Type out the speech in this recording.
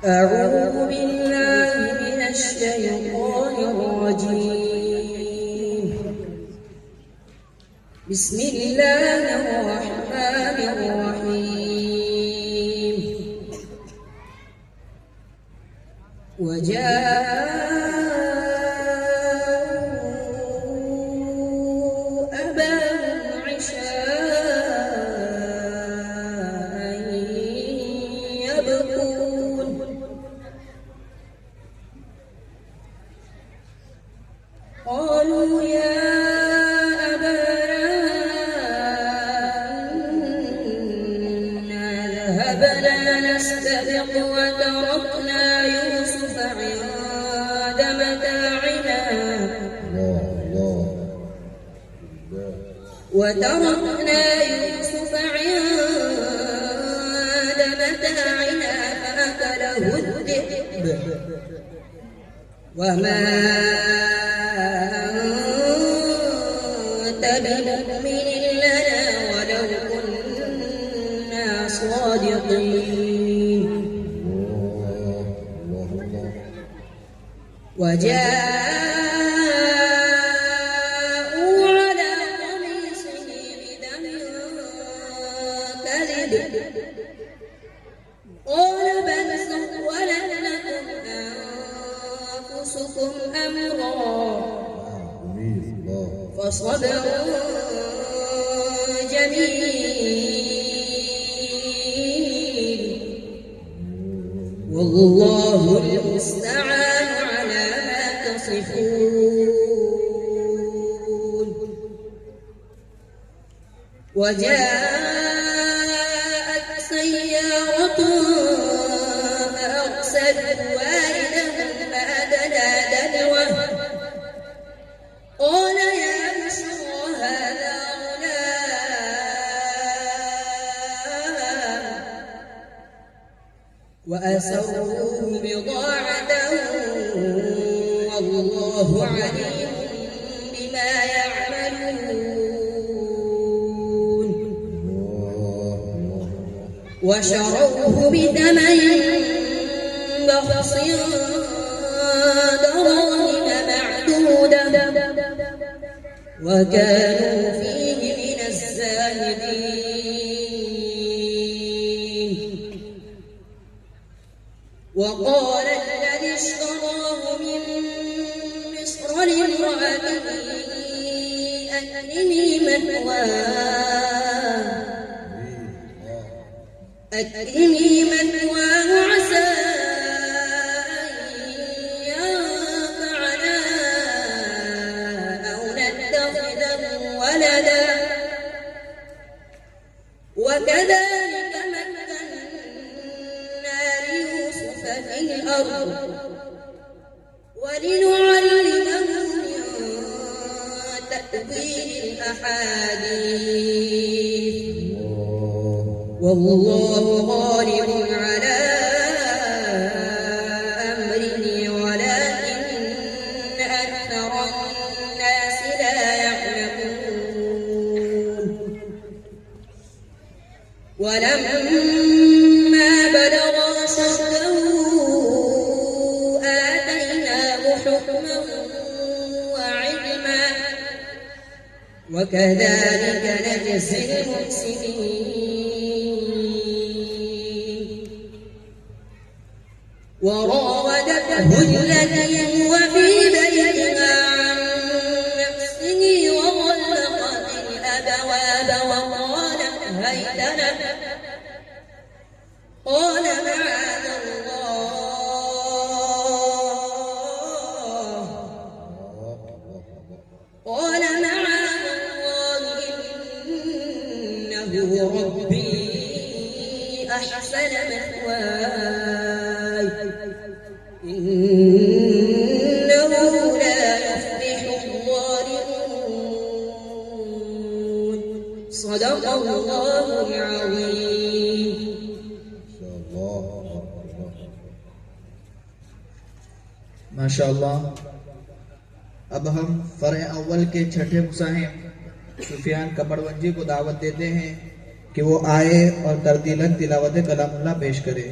أعوذ بالله من الشيطان الرجيم. بسم الله الرحمن الرحيم. وجاءوا أباهم عشاء يبكون. قالوا يا أبانا إنا ذهبنا نستبق وتركنا يوسف عند متاعنا فأكله الذئب وما أنت بمؤمن لنا ولو كنا صادقين. وجاءوا على قميصه بدم كذب قال بل سولت لكم أنفسكم أمرا فصبر جميل والله المستعان على ما تصفون. وجاءت سيارة فأرسلوا واردهم فأدلى دلوه قال يا بشرى هذا غلام وأسروه بضاعة والله عليم بما يعملون. وشروه بثمن بخس دراهم معدودة وكانوا فيه من الزاهدين. وقال الذي اشتراه من مصر لامرأته أكرمي مثواه عسى أن ينفعنا أو نتخذه ولدا وكذلك مكنا ليوسف في الأرض ولنعلمه من تأويل الأحاديث والله غالب على أمره ولكن أكثر الناس لا يعلمون. ولما بلغ أشده آتيناه حكما وعلما وكذلك نجزي المحسنين. وراودته التي هو في بيتها عن نفسه وغلقت الأبواب وقالت هيت لك قال معاذ الله إنه ربي أحسن مثواي إنه لا يفلح الظالمون. صدق الله العظيم. माशाअल्लाह। अब हम फर्ह अव्वल के छठे मुसाहिब सुफियान कपड़वंजी को दावत देते हैं कि वो आए और तरतीलन तिलावत कलामुल्लाह पेश करे।